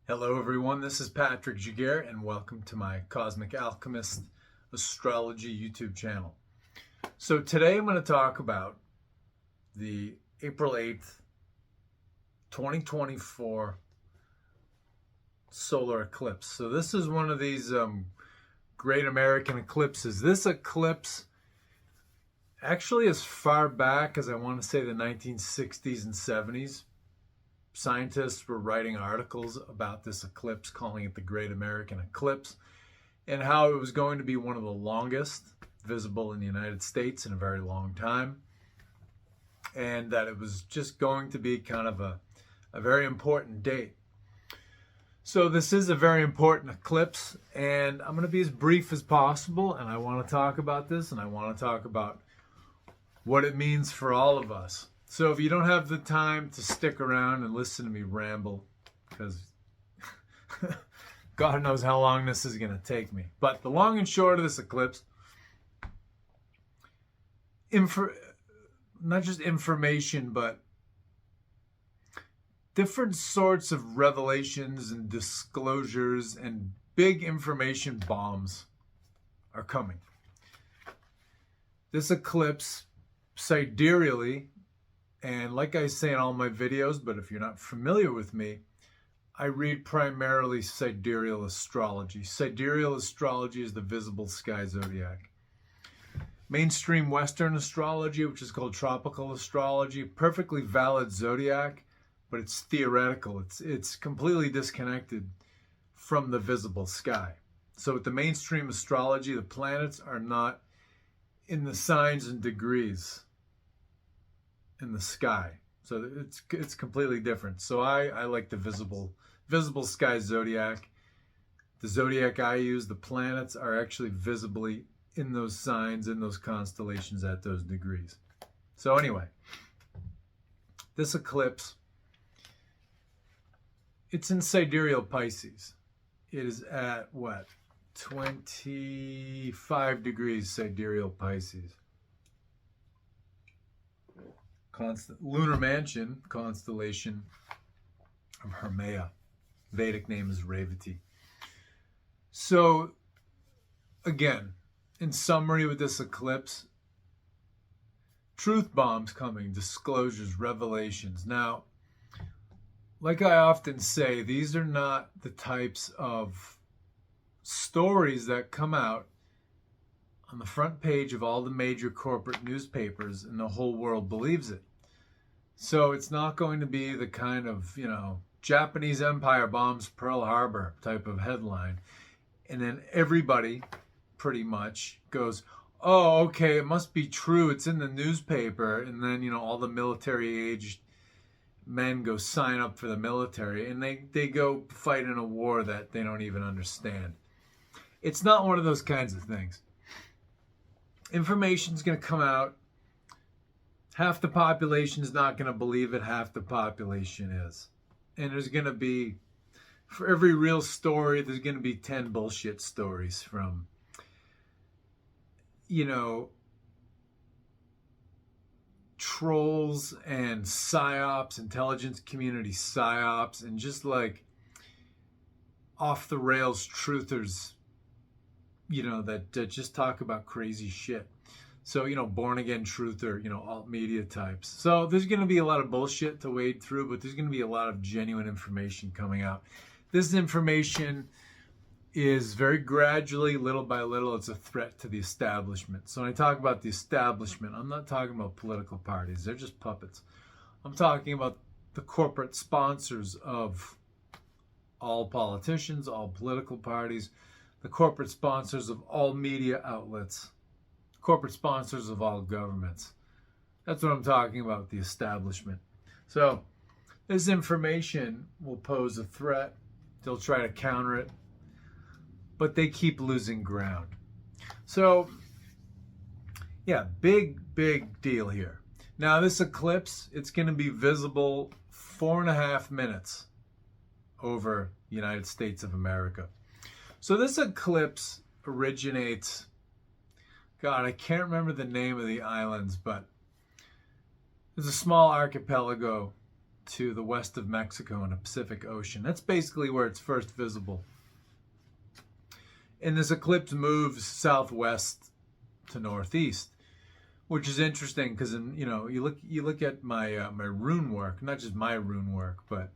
Hello everyone, this is Patrick Giguere and welcome to my Cosmic Alchemist Astrology YouTube channel. So today I'm going to talk about the April 8th, 2024 solar eclipse. So this is one of these great American eclipses. This eclipse actually as far back as I want to say the 1960s and 70s. Scientists were writing articles about this eclipse, calling it the Great American Eclipse, and how it was going to be one of the longest visible in the United States in a very long time, and that it was just going to be kind of a very important date. So this is a very important eclipse, and I'm going to be as brief as possible, and I want to talk about this, and I want to talk about what it means for all of us. So if you don't have the time to stick around and listen to me ramble, because God knows how long this is going to take me. But the long and short of this eclipse, not just information, but different sorts of revelations and disclosures and big information bombs are coming. This eclipse, sidereally, and like I say in all my videos, but if you're not familiar with me, I read primarily sidereal astrology. Sidereal astrology is the visible sky zodiac. Mainstream Western astrology, which is called tropical astrology, perfectly valid zodiac, but it's theoretical. It's completely disconnected from the visible sky. So with the mainstream astrology, the planets are not in the signs and degrees in the sky, so it's completely different. So I like the visible sky zodiac. The zodiac I use, the planets are actually visibly in those signs, in those constellations at those degrees. So anyway, this eclipse, it's in sidereal Pisces. It is at what, 25 degrees sidereal Pisces. Lunar Mansion constellation of Hermea. Vedic name is Revati. So again, in summary with this eclipse, truth bombs coming, disclosures, revelations. Now, like I often say, these are not the types of stories that come out on the front page of all the major corporate newspapers and the whole world believes it. So it's not going to be the kind of, Japanese Empire bombs Pearl Harbor type of headline. And then everybody pretty much goes, oh, okay, it must be true. It's in the newspaper. And then, all the military-aged men go sign up for the military. And they go fight in a war that they don't even understand. It's not one of those kinds of things. Information's going to come out. Half the population is not going to believe it. Half the population is. And there's going to be, for every real story, there's going to be 10 bullshit stories from, trolls and psyops, intelligence community psyops, and just like off the rails truthers, that just talk about crazy shit. So, born again truther, alt media types. So there's going to be a lot of bullshit to wade through, but there's going to be a lot of genuine information coming out. This information is very gradually, little by little, it's a threat to the establishment. So when I talk about the establishment, I'm not talking about political parties. They're just puppets. I'm talking about the corporate sponsors of all politicians, all political parties, the corporate sponsors of all media outlets, corporate sponsors of all governments. That's what I'm talking about, the establishment. So this information will pose a threat. They'll try to counter it, but they keep losing ground. So yeah, big deal here. Now this eclipse, it's going to be visible 4.5 minutes over the United States of America. So this eclipse originates, God, I can't remember the name of the islands, but there's a small archipelago to the west of Mexico in the Pacific Ocean. That's basically where it's first visible. And this eclipse moves southwest to northeast, which is interesting because, you look at my my rune work, not just my rune work, but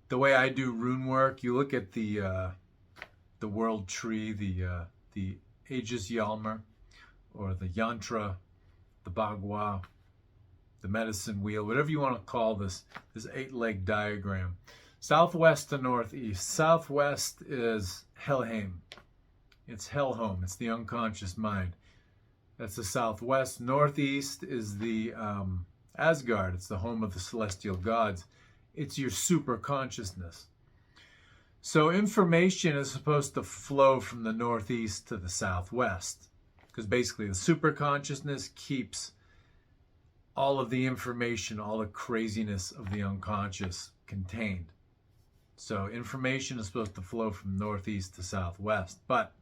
the way I do rune work. You look at the world tree, the Aegis Yalmer, or the yantra, the bagua, the medicine wheel, whatever you want to call this 8-leg diagram. Southwest to northeast. Southwest is Helheim. It's Hellhome. It's the unconscious mind. That's the southwest. Northeast is the Asgard. It's the home of the celestial gods. It's your super consciousness. So information is supposed to flow from the northeast to the southwest, because basically the super consciousness keeps all of the information, all the craziness of the unconscious contained. So information is supposed to flow from northeast to southwest. But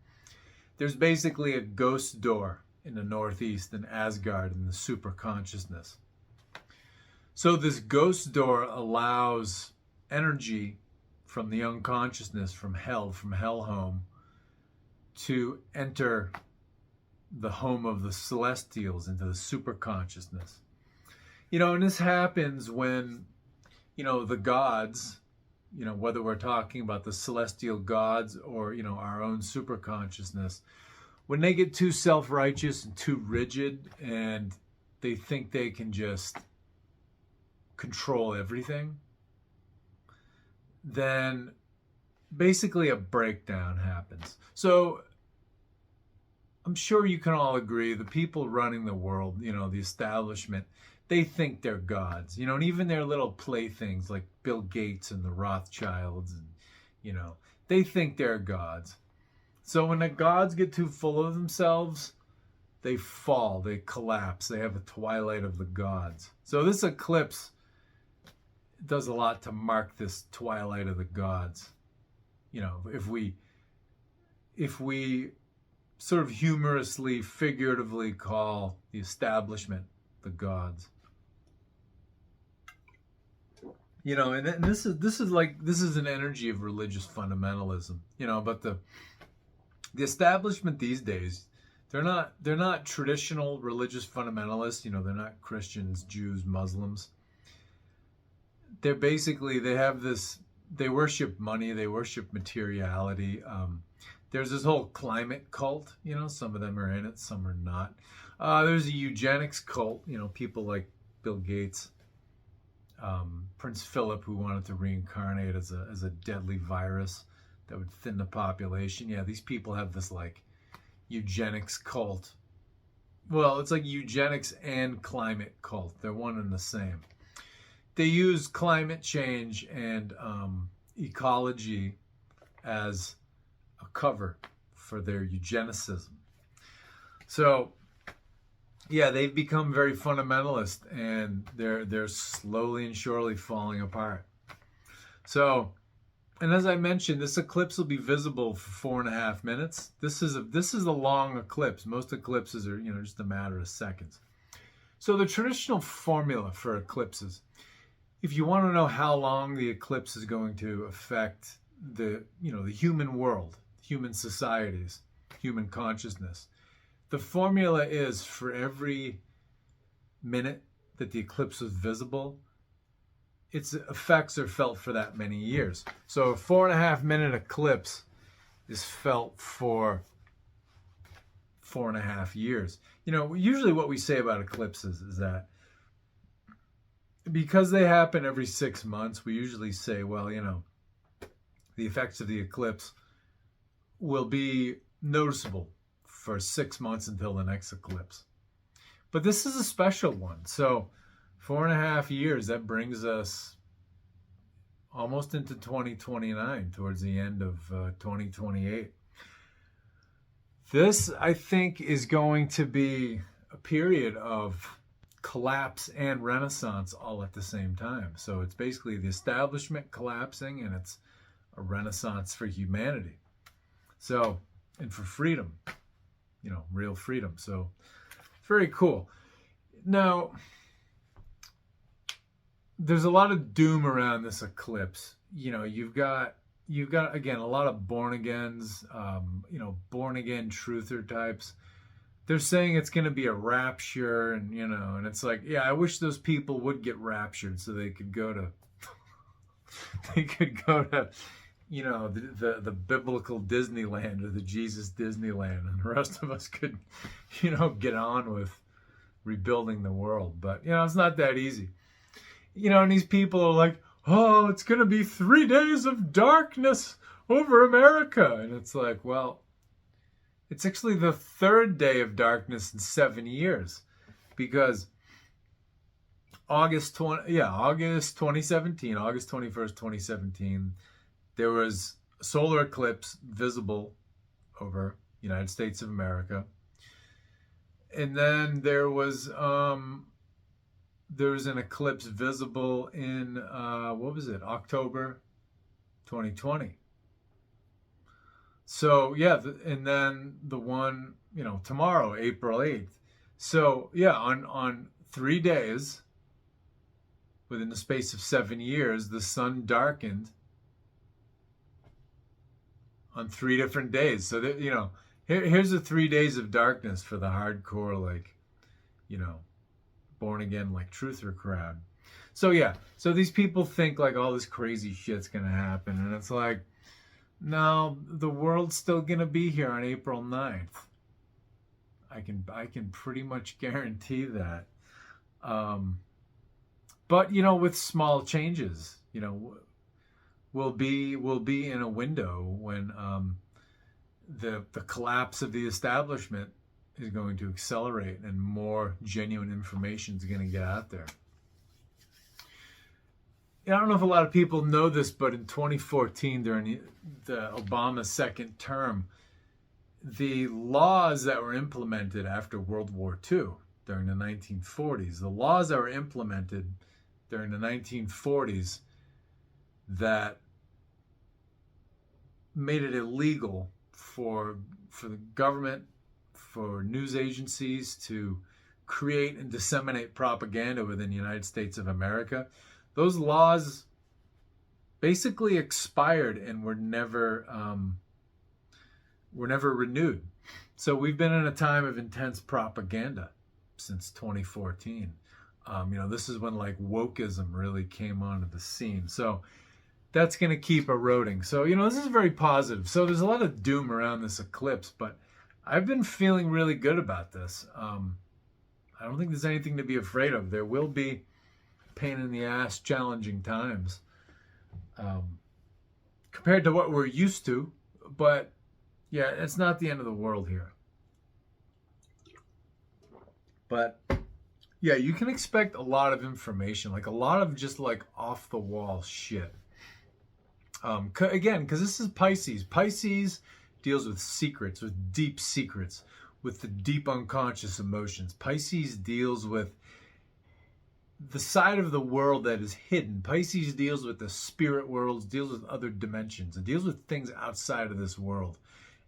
there's basically a ghost door in the northeast in Asgard in the super consciousness. So this ghost door allows energy from the unconsciousness, from hell, from Hellhome, to enter the home of the celestials, into the super consciousness. And this happens when, the gods, whether we're talking about the celestial gods or, our own super consciousness, when they get too self-righteous and too rigid and they think they can just control everything, then basically a breakdown happens. So I'm sure you can all agree the people running the world, the establishment, they think they're gods, and even their little playthings like Bill Gates and the Rothschilds, and, they think they're gods. So when the gods get too full of themselves, they fall, they collapse, they have a twilight of the gods. So this eclipse does a lot to mark this twilight of the gods. If we sort of humorously, figuratively call the establishment the gods. And this is an energy of religious fundamentalism. But the establishment these days, they're not traditional religious fundamentalists. They're not Christians, Jews, Muslims. They're basically, they worship money, they worship materiality. There's this whole climate cult, some of them are in it, some are not. There's a eugenics cult, people like Bill Gates, Prince Philip, who wanted to reincarnate as a deadly virus that would thin the population. Yeah, these people have this eugenics cult. Well, it's like eugenics and climate cult. They're one and the same. They use climate change and ecology as a cover for their eugenicism. So, yeah, they've become very fundamentalist, and they're slowly and surely falling apart. So, and as I mentioned, this eclipse will be visible for 4.5 minutes. This is a long eclipse. Most eclipses are just a matter of seconds. So the traditional formula for eclipses, if you want to know how long the eclipse is going to affect the human world, human societies, human consciousness, the formula is for every minute that the eclipse is visible, its effects are felt for that many years. So a 4.5 minute eclipse is felt for 4.5 years. Usually what we say about eclipses is that because they happen every 6 months, we usually say, well, the effects of the eclipse will be noticeable for 6 months until the next eclipse. But this is a special one. So 4.5 years, that brings us almost into 2029, towards the end of 2028. This, I think, is going to be a period of collapse and renaissance all at the same time. So it's basically the establishment collapsing, and it's a renaissance for humanity. So, and for freedom, real freedom. So very cool. Now, there's a lot of doom around this eclipse. You've got again a lot of born agains, born again truther types. They're saying it's going to be a rapture, and it's like, yeah, I wish those people would get raptured so they could go to the biblical Disneyland or the Jesus Disneyland, and the rest of us could get on with rebuilding the world. But it's not that easy. And these people are like, oh, it's going to be 3 days of darkness over America. And it's like, well, it's actually the third day of darkness in 7 years, because August 2017, August 21st, 2017, there was a solar eclipse visible over the United States of America. And then there was an eclipse visible in, October 2020. So, yeah, and then the one, tomorrow, April 8th. So, yeah, on 3 days, within the space of 7 years, the sun darkened on 3 different days. So, here's the 3 days of darkness for the hardcore, born again, truther crowd. So, yeah, so these people think all this crazy shit's going to happen. And it's like, no, the world's still going to be here on April 9th. I can pretty much guarantee that. But, with small changes, we'll be in a window when the collapse of the establishment is going to accelerate and more genuine information is going to get out there. I don't know if a lot of people know this, but in 2014, during the Obama second term, the laws that were implemented after World War II during the 1940s, the laws that were implemented during the 1940s that made it illegal for the government, for news agencies to create and disseminate propaganda within the United States of America. Those laws basically expired and were never renewed. So we've been in a time of intense propaganda since 2014. This is when wokeism really came onto the scene. So that's going to keep eroding. So, this is very positive. So there's a lot of doom around this eclipse, but I've been feeling really good about this. I don't think there's anything to be afraid of. There will be pain in the ass, challenging times compared to what we're used to. But yeah, it's not the end of the world here. But yeah, you can expect a lot of information, a lot of just off the wall shit. Again, because this is Pisces. Pisces deals with secrets, with deep secrets, with the deep unconscious emotions. Pisces deals with the side of the world that is hidden. Pisces deals with the spirit worlds, deals with other dimensions. It deals with things outside of this world.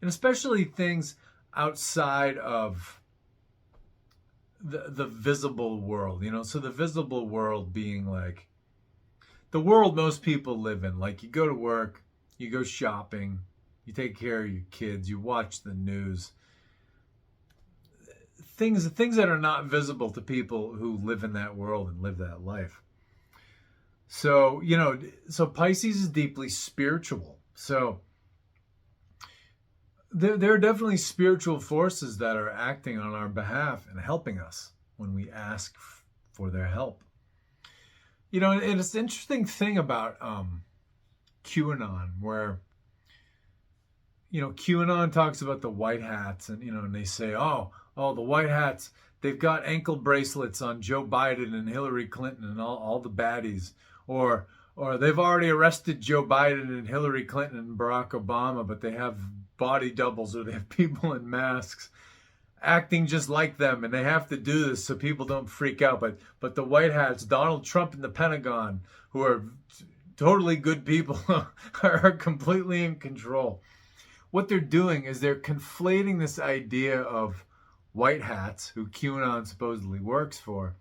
And especially things outside of the visible world, So the visible world being the world most people live in. You go to work, you go shopping, you take care of your kids, you watch the news. Things that are not visible to people who live in that world and live that life. So, so Pisces is deeply spiritual. So there are definitely spiritual forces that are acting on our behalf and helping us when we ask for their help. And it's an interesting thing about QAnon, where QAnon talks about the white hats, and and they say, oh, the white hats, they've got ankle bracelets on Joe Biden and Hillary Clinton and all the baddies, or they've already arrested Joe Biden and Hillary Clinton and Barack Obama, but they have body doubles, or they have people in masks acting just like them, and they have to do this so people don't freak out. But the white hats, Donald Trump and the Pentagon, who are totally good people, are completely in control. What they're doing is they're conflating this idea of white hats, who QAnon supposedly works for,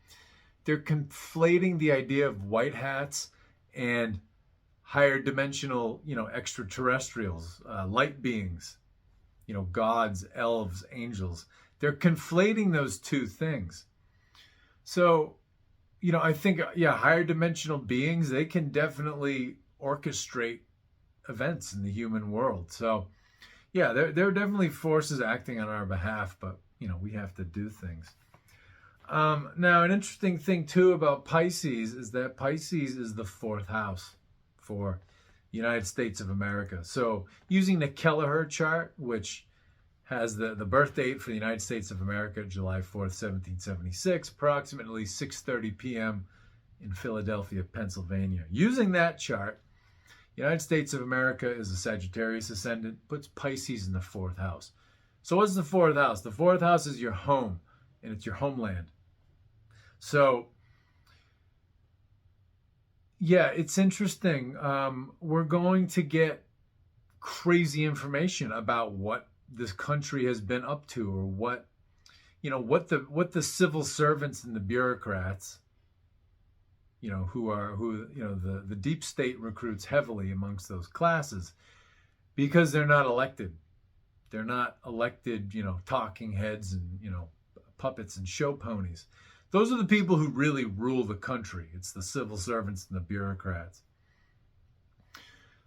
they're conflating the idea of white hats and higher dimensional, extraterrestrials, light beings, gods, elves, angels. They're conflating those two things. So, I think, higher dimensional beings, they can definitely orchestrate events in the human world. So, yeah, there are definitely forces acting on our behalf, but, we have to do things. Now, an interesting thing, too, about Pisces is that Pisces is the fourth house for the United States of America. So using the Kelleher chart, which has the birth date for the United States of America, July 4th, 1776, approximately 6:30 p.m. in Philadelphia, Pennsylvania. Using that chart, the United States of America is a Sagittarius ascendant, puts Pisces in the fourth house. So what's the fourth house? The fourth house is your home, and it's your homeland. So, yeah, it's interesting. We're going to get crazy information about what this country has been up to, or what the civil servants and the bureaucrats, the deep state recruits heavily amongst those classes, because they're not elected. They're not elected, talking heads and, puppets and show ponies. Those are the people who really rule the country. It's the civil servants and the bureaucrats.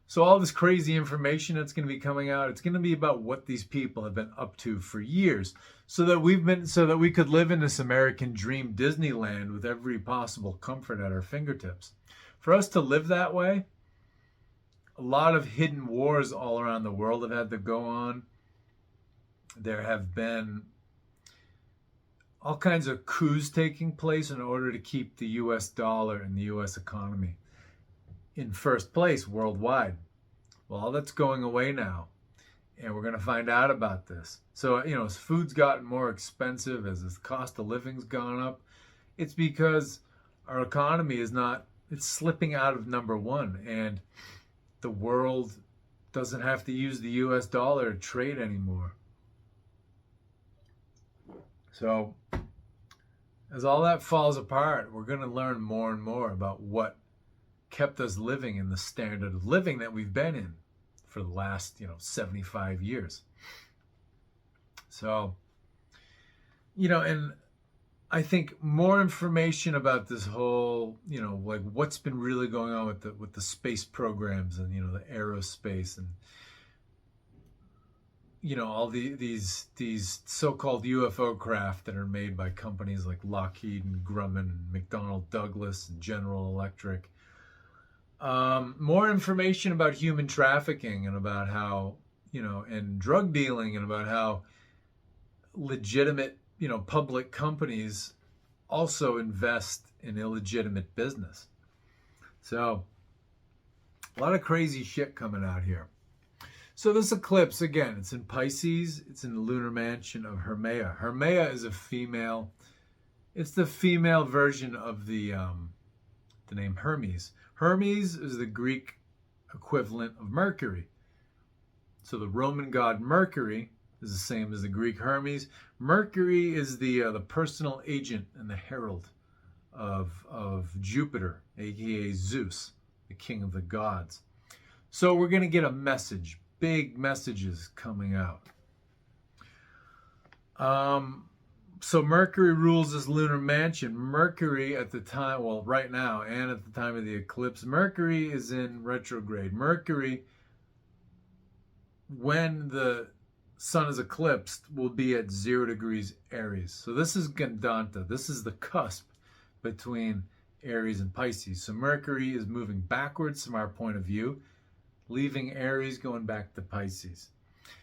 So all this crazy information that's going to be coming out, it's going to be about what these people have been up to for years, so that we could live in this American dream Disneyland with every possible comfort at our fingertips. For us to live that way, a lot of hidden wars all around the world have had to go on. There have been all kinds of coups taking place in order to keep the U.S. dollar and the U.S. economy in first place worldwide. Well, all that's going away now, and we're going to find out about this. So, as food's gotten more expensive, as the cost of living's gone up, it's because our economy it's slipping out of number one, and the world doesn't have to use the U.S. dollar to trade anymore. So, as all that falls apart, we're going to learn more and more about what kept us living in the standard of living that we've been in for the last, 75 years. So, and I think more information about this whole, like what's been really going on with the space programs and, the aerospace and, all these so-called UFO craft that are made by companies like Lockheed and Grumman and McDonnell Douglas and General Electric. More information about human trafficking and about how, and drug dealing, and about how legitimate, public companies also invest in illegitimate business. So, a lot of crazy shit coming out here. So this eclipse, again, it's in Pisces. It's in the lunar mansion of Hermea. Hermea is a female. It's the female version of the name Hermes. Hermes is the Greek equivalent of Mercury. So the Roman god Mercury is the same as the Greek Hermes. Mercury is the personal agent and the herald of Jupiter, aka Zeus, the king of the gods. So we're going to get a message. Big messages coming out. So Mercury rules this lunar mansion. Mercury at the time, well, right now, and at the time of the eclipse, Mercury is in retrograde. Mercury, when the sun is eclipsed, will be at 0 degrees Aries. So this is Gandanta. This is the cusp between Aries and Pisces. So Mercury is moving backwards from our point of view, leaving Aries, going back to Pisces.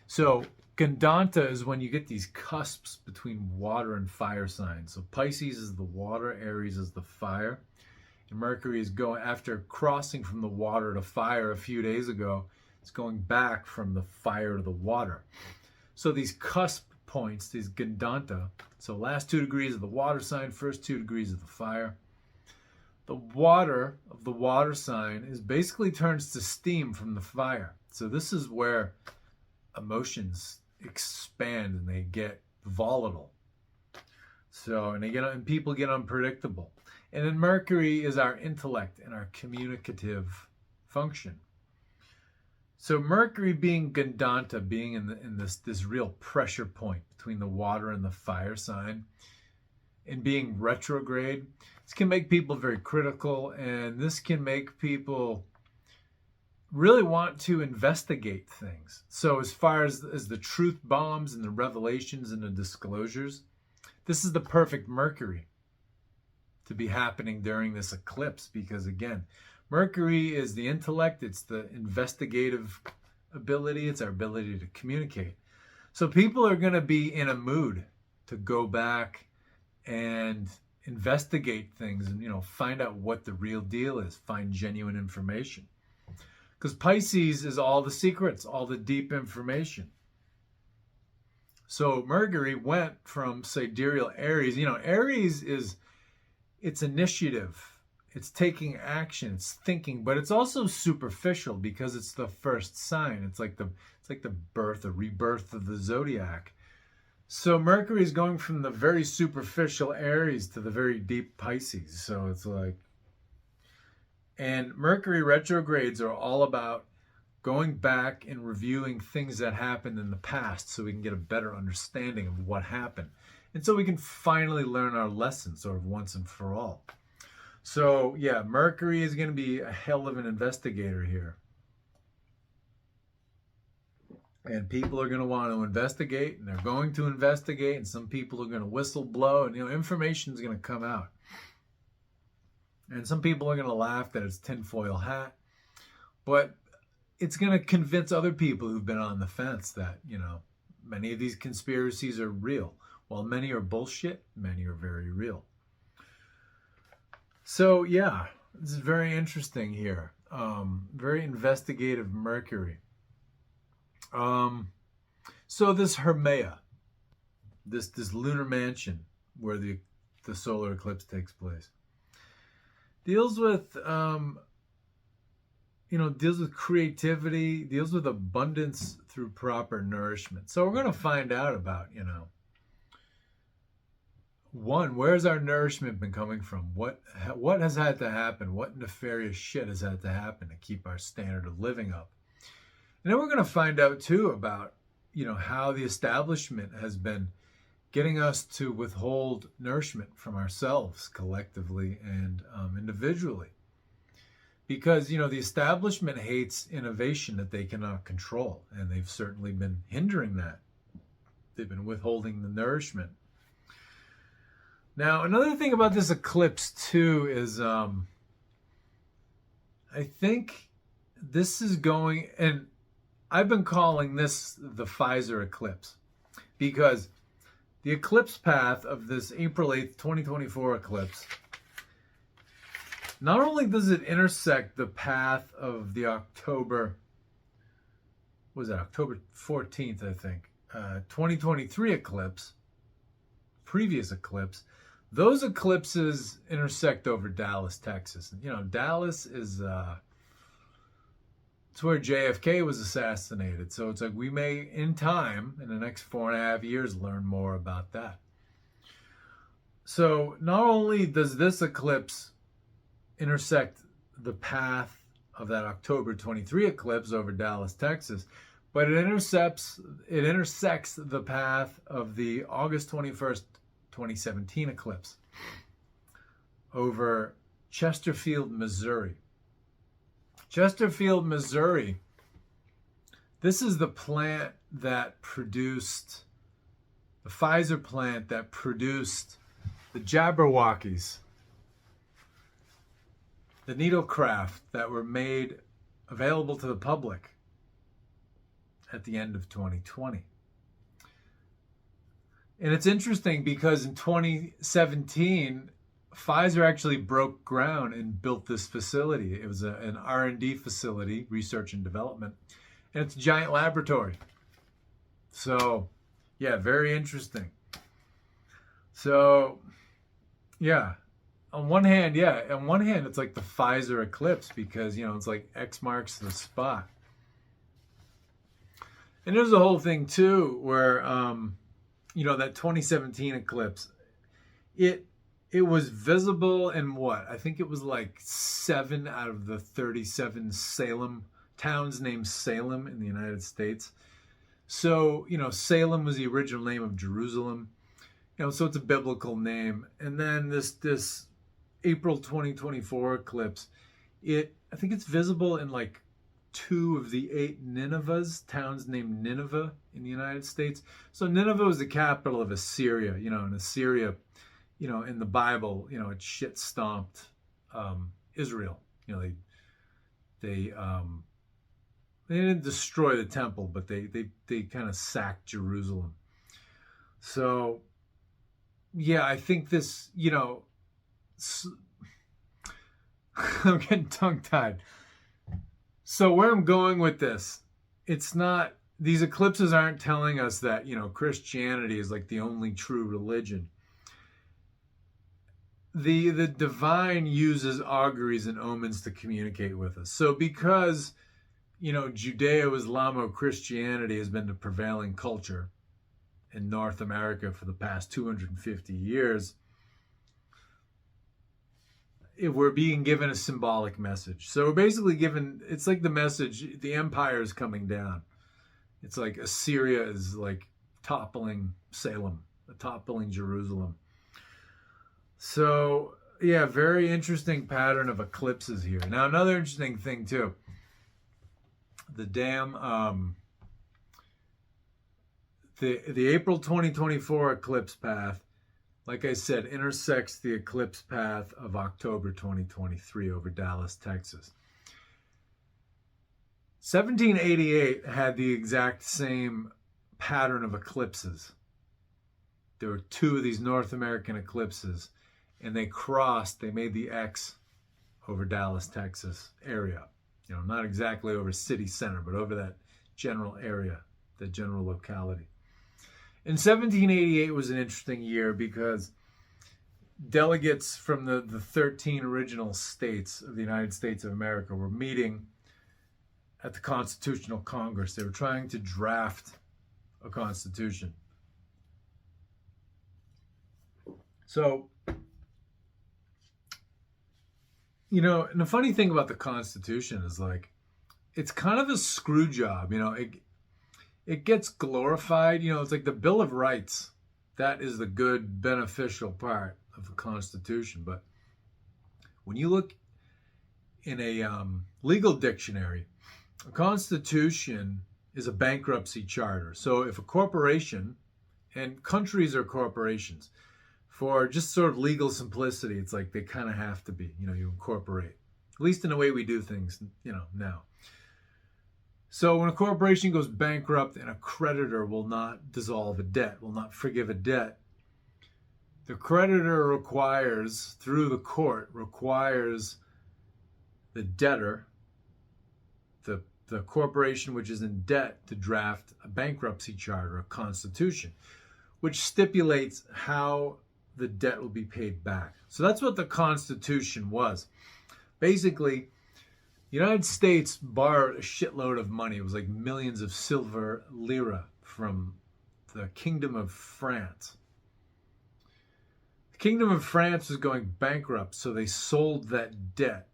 So Gandanta is when you get these cusps between water and fire signs. So Pisces is the water, Aries is the fire. And Mercury is going, after crossing from the water to fire a few days ago, it's going back from the fire to the water. So these cusp points, these Gandanta, so last 2 degrees of the water sign, first 2 degrees of the fire. The water of the water sign is basically turns to steam from the fire. So this is where emotions expand and they get volatile. So, and people get unpredictable. And then Mercury is our intellect and our communicative function. So Mercury being Gandanta, being in this real pressure point between the water and the fire sign, and being retrograde, this can make people very critical, and this can make people really want to investigate things. So as far as the truth bombs and the revelations and the disclosures, this is the perfect Mercury to be happening during this eclipse, because again, Mercury is the intellect, it's the investigative ability, it's our ability to communicate. So people are going to be in a mood to go back and investigate things and, find out what the real deal is, find genuine information. Because Pisces is all the secrets, all the deep information. So Mercury went from sidereal Aries. Aries it's initiative. It's taking action, it's thinking, but it's also superficial because it's the first sign. It's like the birth or rebirth of the zodiac. So Mercury is going from the very superficial Aries to the very deep Pisces. So it's like, and Mercury retrogrades are all about going back and reviewing things that happened in the past so we can get a better understanding of what happened. And so we can finally learn our lessons sort of once and for all. So yeah, Mercury is going to be a hell of an investigator here. And people are going to want to investigate, and they're going to investigate, and some people are going to whistle blow, and information is going to come out. And some people are going to laugh that it's tinfoil hat, but it's going to convince other people who've been on the fence that, many of these conspiracies are real. While many are bullshit, many are very real. So yeah, this is very interesting here. Very investigative Mercury. So this Hermea, this lunar mansion where the solar eclipse takes place, deals with deals with creativity, deals with abundance through proper nourishment. So we're going to find out about, one, where's our nourishment been coming from? What has had to happen? What nefarious shit has had to happen to keep our standard of living up? And then we're going to find out too about, how the establishment has been getting us to withhold nourishment from ourselves collectively and individually. Because, the establishment hates innovation that they cannot control, and they've certainly been hindering that. They've been withholding the nourishment. Now, another thing about this eclipse too is I think this is going, and I've been calling this the Pfizer Eclipse, because the eclipse path of this April 8th, 2024 eclipse, not only does it intersect the path of the October 14th, I think, 2023 eclipse, previous eclipse, those eclipses intersect over Dallas, Texas. Dallas is it's where JFK was assassinated. So it's like we may, in time, in the next 4.5 years, learn more about that. So not only does this eclipse intersect the path of that October 23 eclipse over Dallas, Texas, but it intersects the path of the August 21st, 2017 eclipse over Chesterfield, Missouri. Chesterfield, Missouri, this is the plant that produced, the Pfizer plant that produced the Jabberwockies, the needlecraft that were made available to the public at the end of 2020. And it's interesting because in 2017, Pfizer actually broke ground and built this facility. It was an R&D facility, research and development, and it's a giant laboratory. So, yeah, very interesting. So, yeah, on one hand, it's like the Pfizer eclipse because, it's like X marks the spot. And there's a whole thing too where, that 2017 eclipse, it It was visible in what? I think it was like 7 out of the 37 Salem towns named Salem in the United States. So, Salem was the original name of Jerusalem. So it's a biblical name. And then this April 2024 eclipse, I think it's visible in like 2 of the 8 Ninevehs, towns named Nineveh in the United States. So Nineveh was the capital of Assyria, and Assyria, in the Bible, it shit stomped Israel. They didn't destroy the temple, but they kind of sacked Jerusalem. So yeah, I think this, I'm getting tongue-tied. So where I'm going with this, these eclipses aren't telling us that, Christianity is like the only true religion. The divine uses auguries and omens to communicate with us. So because, Judeo-Islamo-Christianity has been the prevailing culture in North America for the past 250 years, we're being given a symbolic message. So we're basically given, it's like the message, the empire is coming down. It's like Assyria is like toppling Salem, toppling Jerusalem. So yeah, very interesting pattern of eclipses here. Now another interesting thing too, the April 2024 eclipse path, like I said, intersects the eclipse path of October 2023 over Dallas, Texas. 1788 had the exact same pattern of eclipses. There were 2 of these North American eclipses, and they made the X over Dallas, Texas area. Not exactly over city center, but over that general area, the general locality. And 1788 was an interesting year because delegates from the 13 original states of the United States of America were meeting at the Constitutional Congress. They were trying to draft a constitution. So, and the funny thing about the Constitution is like, it's kind of a screw job. It gets glorified. It's like the Bill of Rights. That is the good, beneficial part of the Constitution. But when you look in a legal dictionary, a constitution is a bankruptcy charter. So if a corporation, and countries are corporations, for just sort of legal simplicity, it's like they kind of have to be, you incorporate, at least in the way we do things, now. So when a corporation goes bankrupt and a creditor will not dissolve a debt, will not forgive a debt, the creditor requires, through the court, requires the debtor, the corporation which is in debt, to draft a bankruptcy charter, a constitution, which stipulates how the debt will be paid back. So that's what the Constitution was. Basically, the United States borrowed a shitload of money. It was like millions of silver lira from the Kingdom of France. The Kingdom of France was going bankrupt, so they sold that debt.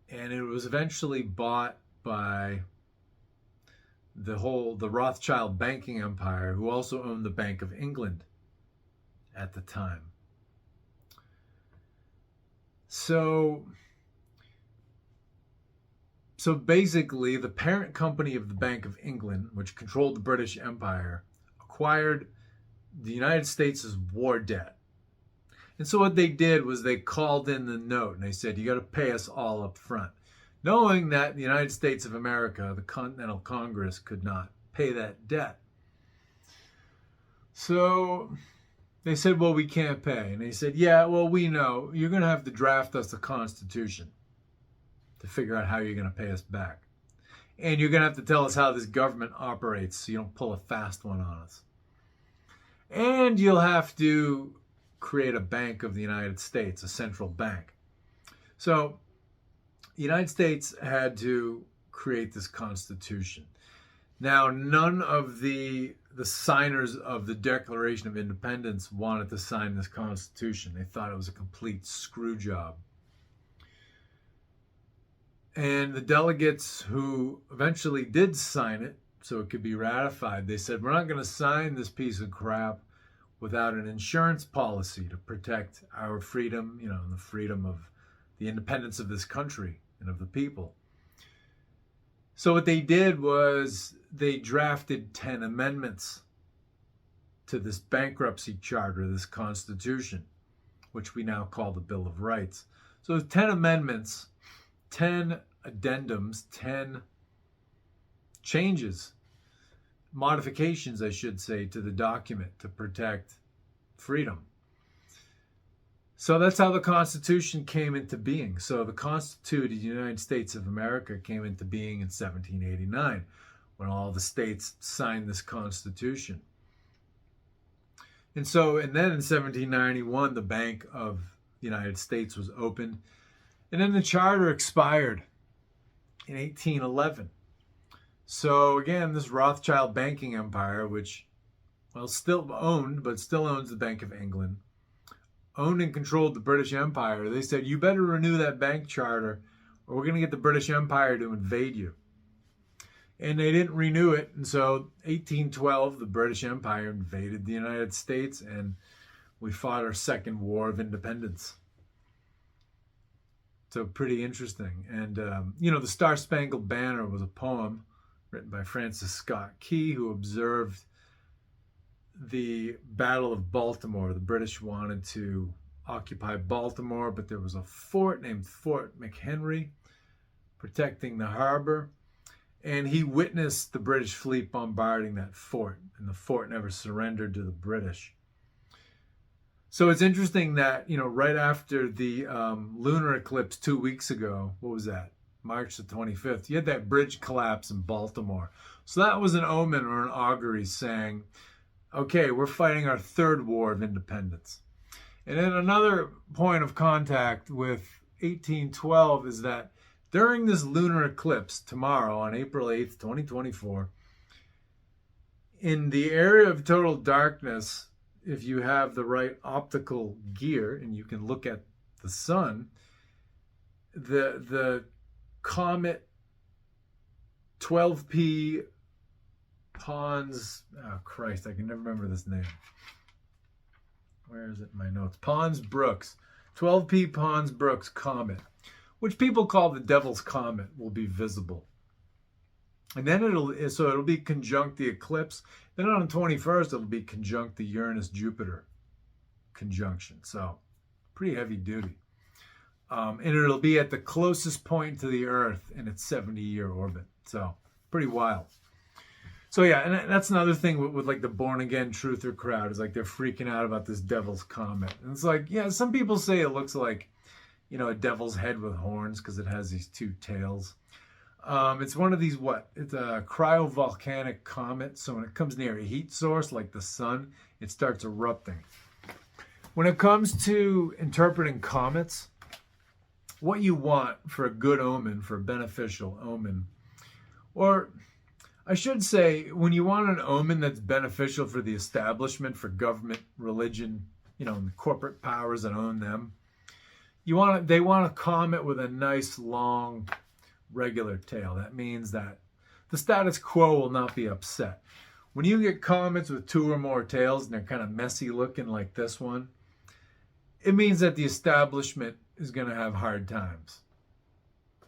And it was eventually bought by the Rothschild banking empire, who also owned the Bank of England at the time. So basically, the parent company of the Bank of England, which controlled the British Empire, acquired the United States' war debt. And so what they did was they called in the note and they said, you got to pay us all up front, knowing that the United States of America, the Continental Congress, could not pay that debt. So they said, well, we can't pay. And they said, yeah, well, we know. You're going to have to draft us a constitution to figure out how you're going to pay us back. And you're going to have to tell us how this government operates so you don't pull a fast one on us. And you'll have to create a Bank of the United States, a central bank. So the United States had to create this constitution. Now, none of the the signers of the Declaration of Independence wanted to sign this Constitution. They thought it was a complete screw job. And the delegates who eventually did sign it, so it could be ratified, they said, we're not going to sign this piece of crap without an insurance policy to protect our freedom, and the freedom of the independence of this country and of the people. So what they did was they drafted 10 amendments to this bankruptcy charter, this Constitution, which we now call the Bill of Rights. So 10 amendments, 10 addendums, 10 changes, modifications, I should say, to the document to protect freedom. So that's how the Constitution came into being. So the Constitution of the United States of America came into being in 1789, when all the states signed this Constitution. And then in 1791, the Bank of the United States was opened. And then the charter expired in 1811. So again, this Rothschild banking empire, which, still owned, but still owns the Bank of England, owned and controlled the British Empire. They said, you better renew that bank charter or we're going to get the British Empire to invade you. And they didn't renew it. And so 1812, the British Empire invaded the United States and we fought our Second War of Independence. So pretty interesting. And, the Star-Spangled Banner was a poem written by Francis Scott Key, who observed the Battle of Baltimore. The British wanted to occupy Baltimore, but there was a fort named Fort McHenry protecting the harbor. And he witnessed the British fleet bombarding that fort, and the fort never surrendered to the British. So it's interesting that, right after the lunar eclipse 2 weeks ago, what was that? March the 25th, you had that bridge collapse in Baltimore. So that was an omen or an augury saying, okay, we're fighting our third war of independence. And then another point of contact with 1812 is that during this lunar eclipse tomorrow on April 8th, 2024, in the area of total darkness, if you have the right optical gear and you can look at the sun, the comet 12P Pons, oh Christ, I can never remember this name. Where is it in my notes? Pons-Brooks, 12P Pons-Brooks comet, which people call the Devil's Comet, will be visible. And then it'll be conjunct the eclipse. Then on the 21st, it'll be conjunct the Uranus-Jupiter conjunction. So pretty heavy duty. And it'll be at the closest point to the Earth in its 70-year orbit. So pretty wild. So yeah, and that's another thing with like the born-again truther crowd, is like they're freaking out about this Devil's Comet. And it's like, yeah, some people say it looks like, a devil's head with horns because it has these two tails. It's one of these, it's a cryovolcanic comet. So when it comes near a heat source like the sun, it starts erupting. When it comes to interpreting comets, what you want for a good omen, for a beneficial omen, or I should say, when you want an omen that's beneficial for the establishment, for government, religion, the corporate powers that own them, they want a comet with a nice long regular tail. That means that the status quo will not be upset. When you get comets with two or more tails and they're kind of messy looking like this one, it means that the establishment is going to have hard times.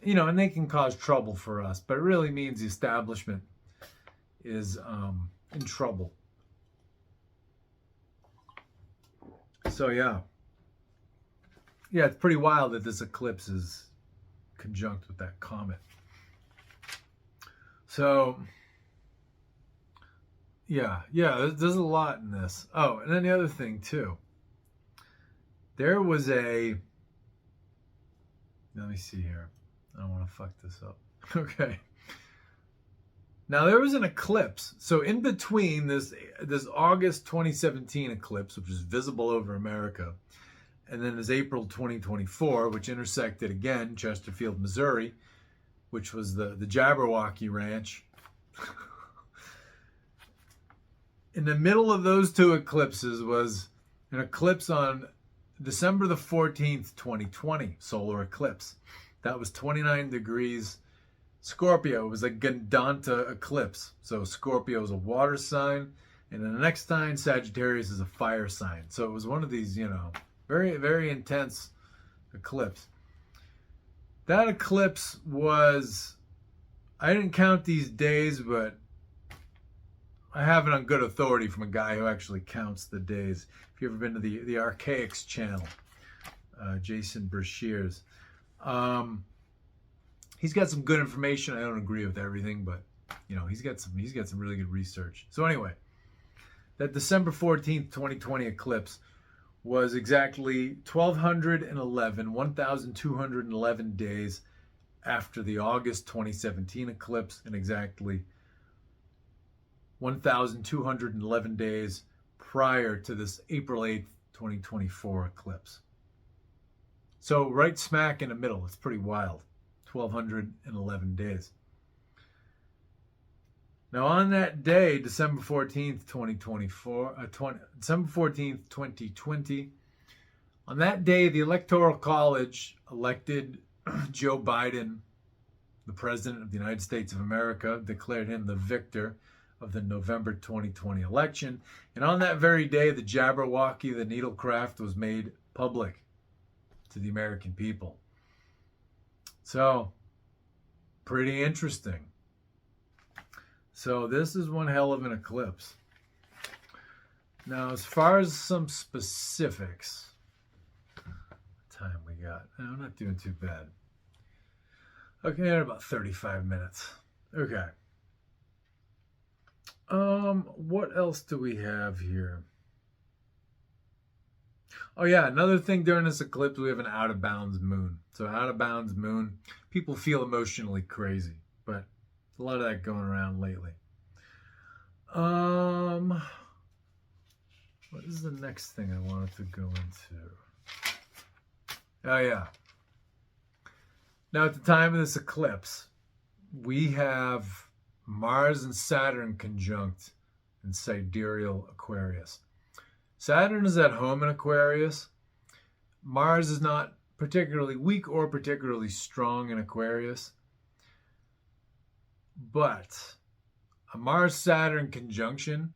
And they can cause trouble for us, but it really means the establishment is in trouble. So yeah, it's pretty wild that this eclipse is conjunct with that comet. So yeah, there's a lot in this. Oh, and then the other thing too, there was let me see here, I don't want to fuck this up. Okay, now there was an eclipse, so in between this August 2017 eclipse, which was visible over America, and then this April 2024, which intersected again Chesterfield, Missouri, which was the Jabberwocky Ranch. In the middle of those two eclipses was an eclipse on December the 14th, 2020, solar eclipse. That was 29 degrees Scorpio. It was a Gandanta eclipse. So Scorpio is a water sign, and then the next sign, Sagittarius, is a fire sign. So it was one of these, very, very intense eclipse. That eclipse was, I didn't count these days, but I have it on good authority from a guy who actually counts the days. If you've ever been to the Archaics channel, Jason Brashears, he's got some good information. I don't agree with everything, but he's got some really good research. So anyway, that December 14th, 2020 eclipse was exactly 1,211 days after the August 2017 eclipse, and exactly 1,211 days prior to this April 8th, 2024 eclipse. So right smack in the middle. It's pretty wild. 1,211 days. Now on that day, December 14th, 2020, on that day, the Electoral College elected Joe Biden, the President of the United States of America, declared him the victor of the November 2020 election. And on that very day, the Jabberwocky, the Needlecraft, was made public to the American people. So, pretty interesting. So this is one hell of an eclipse. Now, as far as some specifics, what time we got? I'm not doing too bad. Okay, about 35 minutes. Okay. What else do we have here? Oh yeah, another thing during this eclipse, we have an out of bounds moon. So out of bounds moon, people feel emotionally crazy, but a lot of that going around lately. What is the next thing I wanted to go into? Oh yeah. Now at the time of this eclipse, we have Mars and Saturn conjunct in sidereal Aquarius. Saturn is at home in Aquarius. Mars is not particularly weak or particularly strong in Aquarius. But a Mars-Saturn conjunction,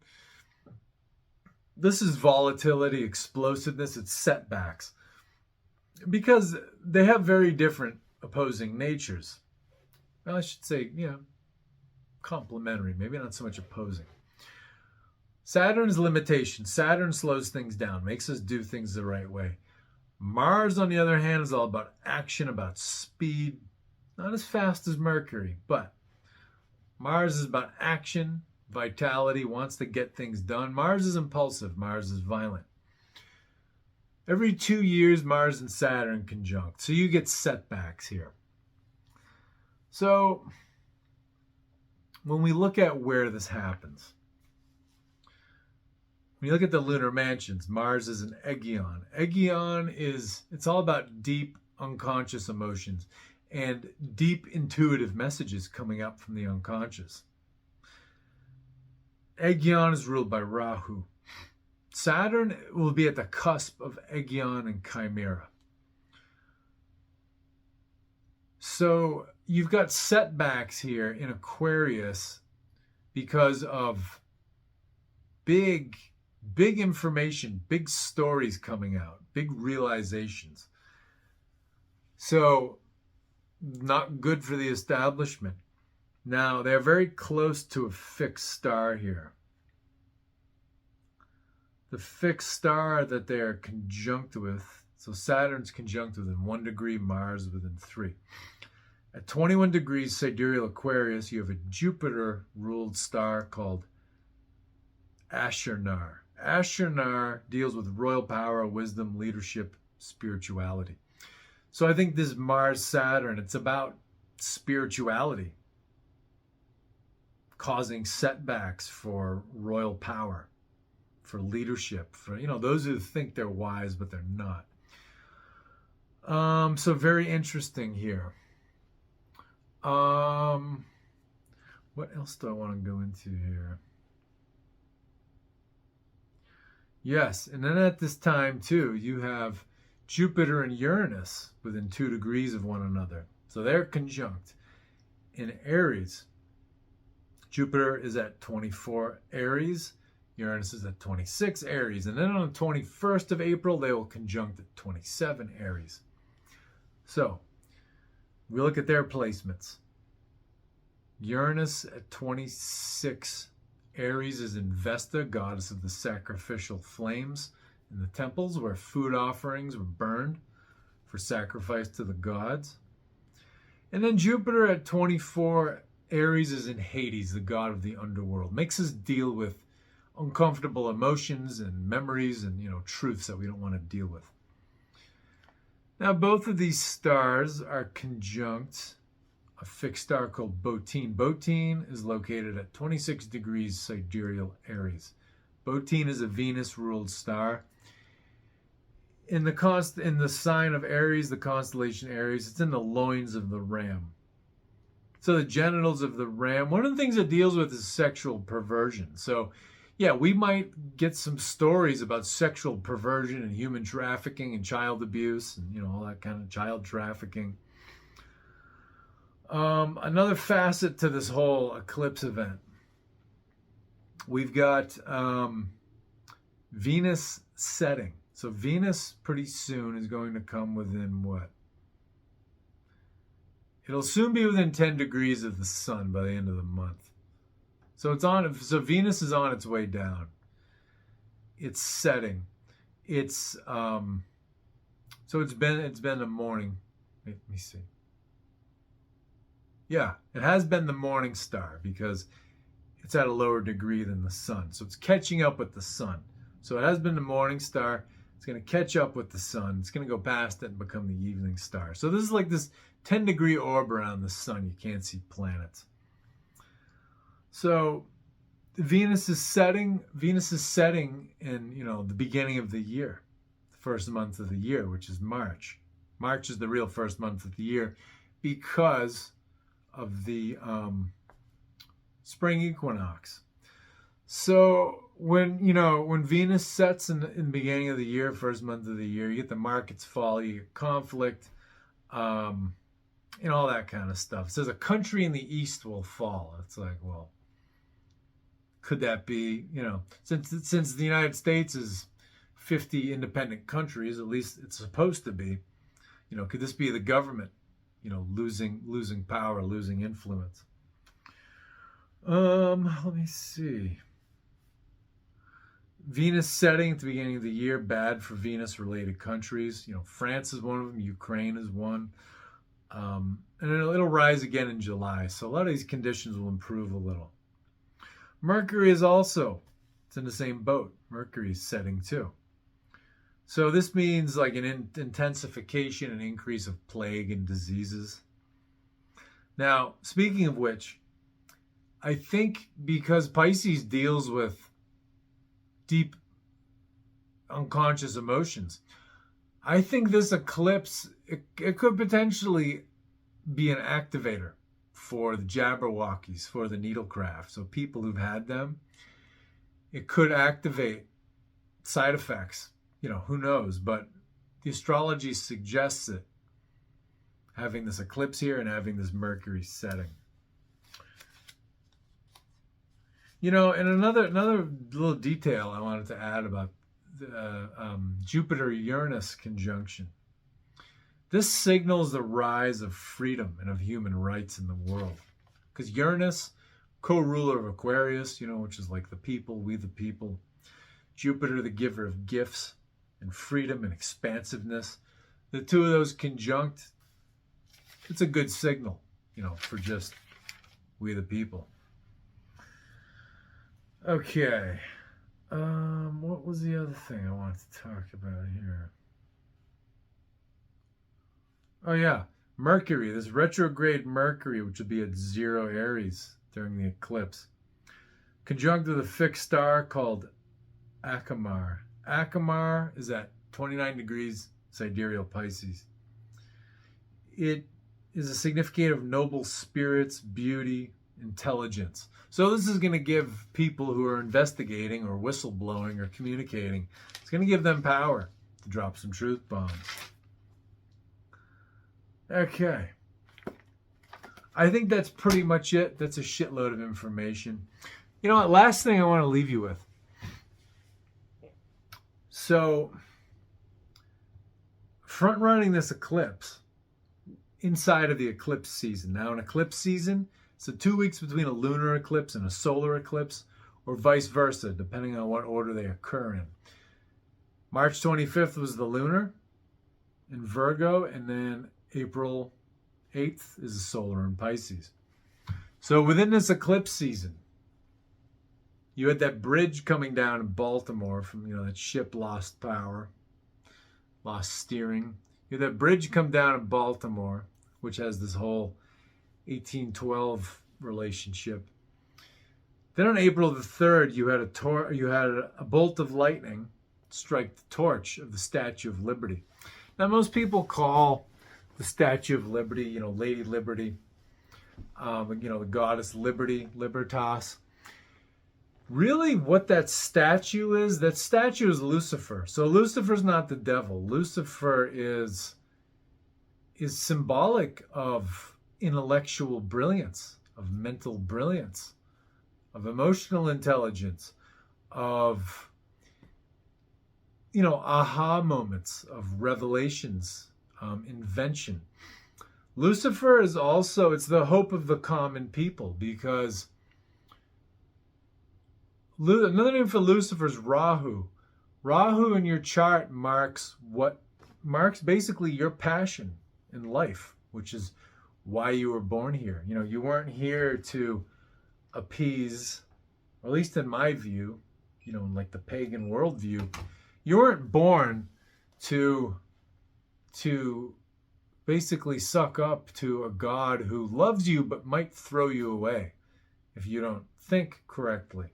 this is volatility, explosiveness, it's setbacks. Because they have very different opposing natures. Well, I should say, complementary, maybe not so much opposing. Saturn is limitation. Saturn slows things down, makes us do things the right way. Mars, on the other hand, is all about action, about speed. Not as fast as Mercury, but Mars is about action, vitality, wants to get things done. Mars is impulsive. Mars is violent. Every 2 years, Mars and Saturn conjunct. So you get setbacks here. So when we look at where this happens, when you look at the lunar mansions, Mars is an Aegeon. Aegeon it's all about deep unconscious emotions and deep intuitive messages coming up from the unconscious. Aegeon is ruled by Rahu. Saturn will be at the cusp of Aegeon and Chimera. So you've got setbacks here in Aquarius because of big information, big stories coming out, big realizations. So not good for the establishment. Now, they're very close to a fixed star here. The fixed star that they're conjunct with, so Saturn's conjunct within 1 degree, Mars within 3. At 21 degrees sidereal Aquarius, you have a Jupiter-ruled star called Ashurnar. Ashurnar deals with royal power, wisdom, leadership, spirituality. So I think this Mars-Saturn, it's about spirituality, causing setbacks for royal power, for leadership, for those who think they're wise but they're not. So very interesting here. What else do I want to go into here? Yes, and then at this time too, you have Jupiter and Uranus within 2 degrees of one another. So they're conjunct. In Aries, Jupiter is at 24 Aries, Uranus is at 26 Aries, and then on the 21st of April, they will conjunct at 27 Aries. So we look at their placements. Uranus at 26 Aries is in Vesta, goddess of the sacrificial flames, in the temples where food offerings were burned for sacrifice to the gods. And then Jupiter at 24 Aries is in Hades, the god of the underworld. Makes us deal with uncomfortable emotions and memories and, truths that we don't want to deal with. Now, both of these stars are conjunct a fixed star called Botine. Botine is located at 26 degrees sidereal Aries. Botine is a Venus-ruled star. In the sign of Aries, the constellation Aries, it's in the loins of the ram. So the genitals of the ram, one of the things it deals with is sexual perversion. So yeah, we might get some stories about sexual perversion and human trafficking and child abuse and, all that kind of child trafficking. Another facet to this whole eclipse event, we've got Venus setting. So Venus pretty soon is going to come within what? It'll soon be within 10 degrees of the sun by the end of the month. So so Venus is on its way down. It's setting. So it's been the morning. Let me see. Yeah, it has been the morning star because it's at a lower degree than the sun. So it's catching up with the sun. So it has been the morning star. It's going to catch up with the sun. It's going to go past it and become the evening star. So this is like this 10-degree orb around the sun. You can't see planets. So Venus is setting in, the beginning of the year, the first month of the year, which is March. March is the real first month of the year because of the spring equinox. So when Venus sets in the beginning of the year, first month of the year, you get the markets fall, you get conflict, and all that kind of stuff. It says a country in the East will fall. It's like, well, could that be, since the United States is 50 independent countries, at least it's supposed to be, could this be the government, losing power, losing influence? Let me see. Venus setting at the beginning of the year, bad for Venus-related countries. France is one of them. Ukraine is one. And it'll rise again in July. So a lot of these conditions will improve a little. Mercury is also, it's in the same boat. Mercury is setting too. So this means like an intensification and increase of plague and diseases. Now, speaking of which, I think because Pisces deals with deep unconscious emotions, I think this eclipse, it could potentially be an activator for the Jabberwockies, for the needlecraft. So people who've had them, it could activate side effects. Who knows? But the astrology suggests it, having this eclipse here and having this Mercury setting. And another little detail I wanted to add about the Jupiter-Uranus conjunction. This signals the rise of freedom and of human rights in the world. Because Uranus, co-ruler of Aquarius, which is like the people, we the people. Jupiter, the giver of gifts and freedom and expansiveness. The two of those conjunct, it's a good signal, for just we the people. Okay. What was the other thing I wanted to talk about here? Oh yeah, Mercury, this retrograde Mercury, which will be at 0 Aries during the eclipse, conjunct with a fixed star called Acamar. Acamar is at 29 degrees sidereal Pisces. It is a significator of noble spirits, beauty, intelligence. So this is going to give people who are investigating or whistleblowing or communicating, it's going to give them power to drop some truth bombs. Okay. I think that's pretty much it. That's a shitload of information. You know what? Last thing I want to leave you with. So, front running this eclipse inside of the eclipse season. Now, an eclipse season, so 2 weeks between a lunar eclipse and a solar eclipse, or vice versa, depending on what order they occur in. March 25th was the lunar in Virgo, and then April 8th is the solar in Pisces. So within this eclipse season, you had that bridge coming down in Baltimore from, that ship lost power, lost steering. You had that bridge come down in Baltimore, which has this whole 1812 relationship. Then on April the 3rd, you had a bolt of lightning strike the torch of the Statue of Liberty. Now, most people call the Statue of Liberty, Lady Liberty, the goddess Liberty, Libertas. Really, what that statue is Lucifer. So Lucifer's not the devil. Lucifer is symbolic of intellectual brilliance, of mental brilliance, of emotional intelligence, of aha moments, of revelations, invention. Lucifer is also, it's the hope of the common people, because another name for Lucifer is Rahu. Rahu in your chart marks basically your passion in life, which is why you were born here. You weren't here to appease, or at least in my view, in like the pagan worldview, you weren't born to basically suck up to a God who loves you but might throw you away if you don't think correctly.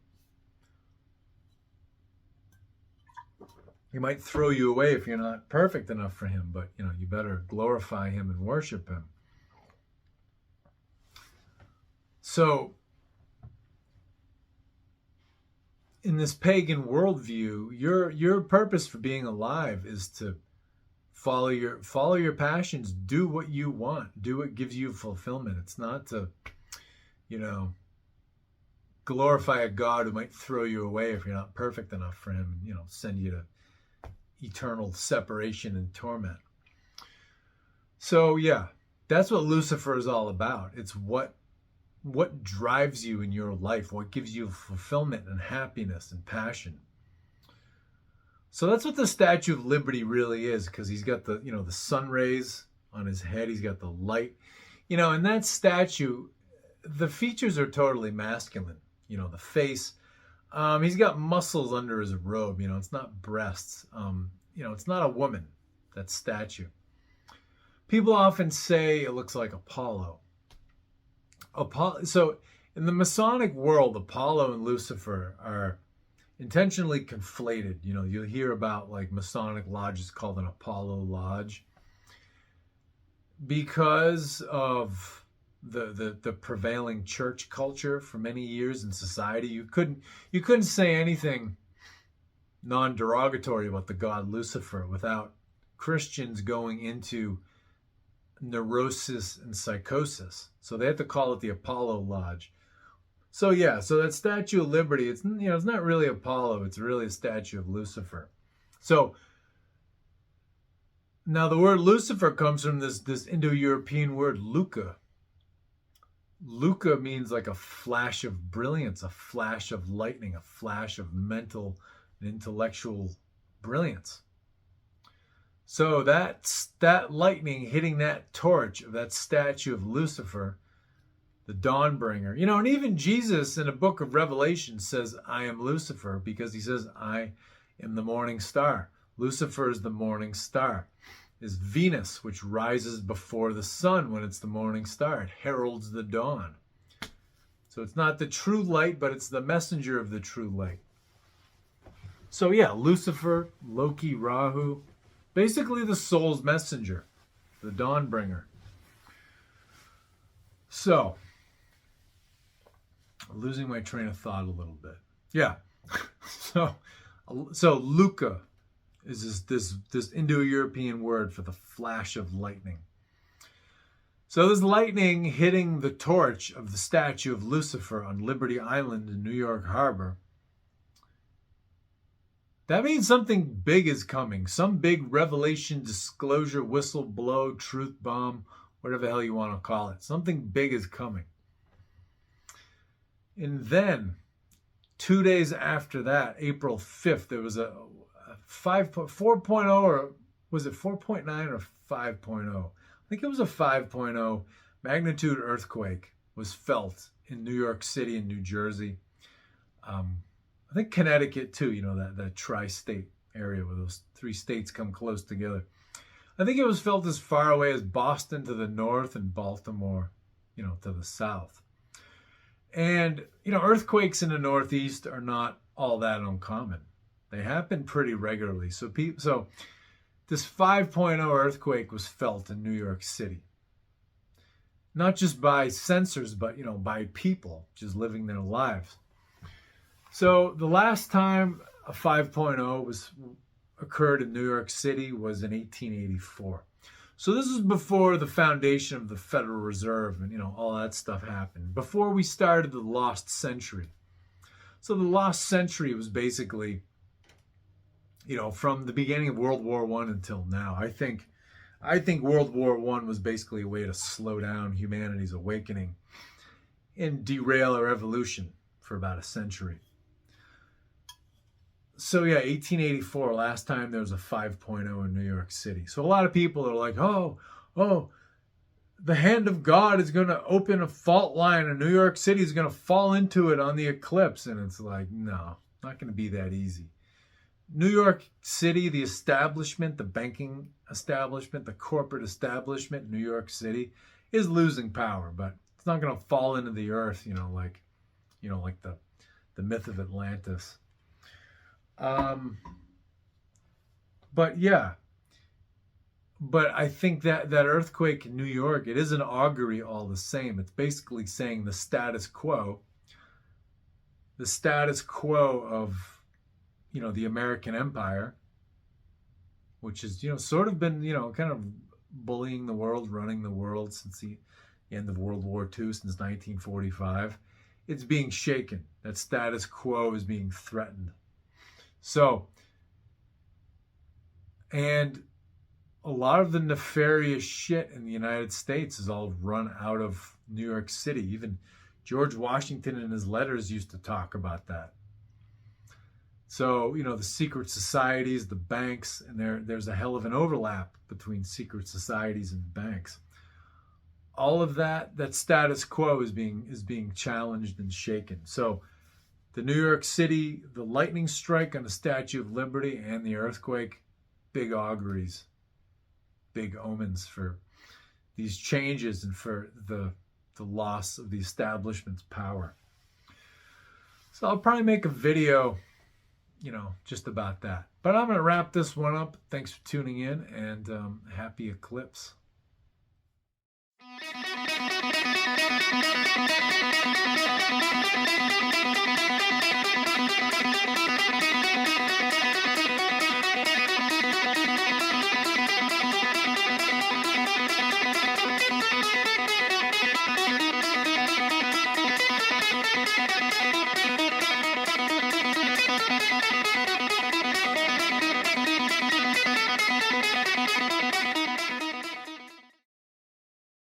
He might throw you away if you're not perfect enough for him, but you better glorify him and worship him. So, in this pagan worldview, your purpose for being alive is to follow your passions, do what you want, do what gives you fulfillment. It's not to, glorify a God who might throw you away if you're not perfect enough for him, send you to eternal separation and torment. So yeah, that's what Lucifer is all about. It's what drives you in your life, what gives you fulfillment and happiness and passion. So that's what the Statue of Liberty really is, because he's got the sun rays on his head, he's got the light. In that statue, the features are totally masculine. The face, he's got muscles under his robe, it's not breasts. It's not a woman, that statue. People often say it looks like Apollo. So in the Masonic world, Apollo and Lucifer are intentionally conflated. You'll hear about like Masonic lodges called an Apollo lodge because of the prevailing church culture for many years in society. You couldn't say anything non-derogatory about the god Lucifer without Christians going into neurosis and psychosis. So they had to call it the Apollo Lodge. So yeah, so that Statue of Liberty, it's not really Apollo, it's really a statue of Lucifer. So now the word Lucifer comes from this Indo-European word Luca. Luca means like a flash of brilliance, a flash of lightning, a flash of mental and intellectual brilliance. So that lightning hitting that torch of that statue of Lucifer, the dawnbringer. And even Jesus in the book of Revelation says, I am Lucifer, because he says, I am the morning star. Lucifer is the morning star. Is Venus, which rises before the sun when it's the morning star. It heralds the dawn. So it's not the true light, but it's the messenger of the true light. So yeah, Lucifer, Loki, Rahu, basically the soul's messenger, the dawnbringer. So, losing my train of thought a little bit. Yeah. So Luca is this Indo-European word for the flash of lightning. So this lightning hitting the torch of the statue of Lucifer on Liberty Island in New York Harbor, that means something big is coming. Some big revelation, disclosure, whistle blow, truth bomb, whatever the hell you want to call it. Something big is coming. And then, 2 days after that, April 5th, there was a 4.0, or was it 4.9 or 5.0? I think it was a 5.0 magnitude earthquake was felt in New York City and New Jersey. I think Connecticut too, you know, that tri-state area where those three states come close together. I think it was felt as far away as Boston to the north and Baltimore, you know, to the south. And, you know, earthquakes in the Northeast are not all that uncommon. They happen pretty regularly. So this 5.0 earthquake was felt in New York City. Not just by sensors, but, you know, by people just living their lives. So the last time a 5.0 occurred in New York City was in 1884. So this is before the foundation of the Federal Reserve and, you know, all that stuff happened. Before we started the lost century. So the lost century was basically, you know, from the beginning of World War I until now. I think World War I was basically a way to slow down humanity's awakening and derail our evolution for about a century. So yeah, 1884, last time there was a 5.0 in New York City. So a lot of people are like, oh, the hand of God is going to open a fault line and New York City is going to fall into it on the eclipse. And it's like, no, not going to be that easy. New York City, the establishment, the banking establishment, the corporate establishment, New York City is losing power, but it's not going to fall into the earth, like the myth of Atlantis. But I think that earthquake in New York, it is an augury all the same. It's basically saying the status quo of, the American empire, which has, sort of been, kind of bullying the world, running the world since the end of World War II, since 1945. It's being shaken. That status quo is being threatened. So, and a lot of the nefarious shit in the United States is all run out of New York City. Even George Washington in his letters used to talk about that. So, the secret societies, the banks, and there's a hell of an overlap between secret societies and banks. All of that status quo is being challenged and shaken. So, the New York City, the lightning strike on the Statue of Liberty and the earthquake, big auguries, big omens for these changes and for the loss of the establishment's power. So I'll probably make a video, just about that. But I'm going to wrap this one up. Thanks for tuning in, and happy eclipse.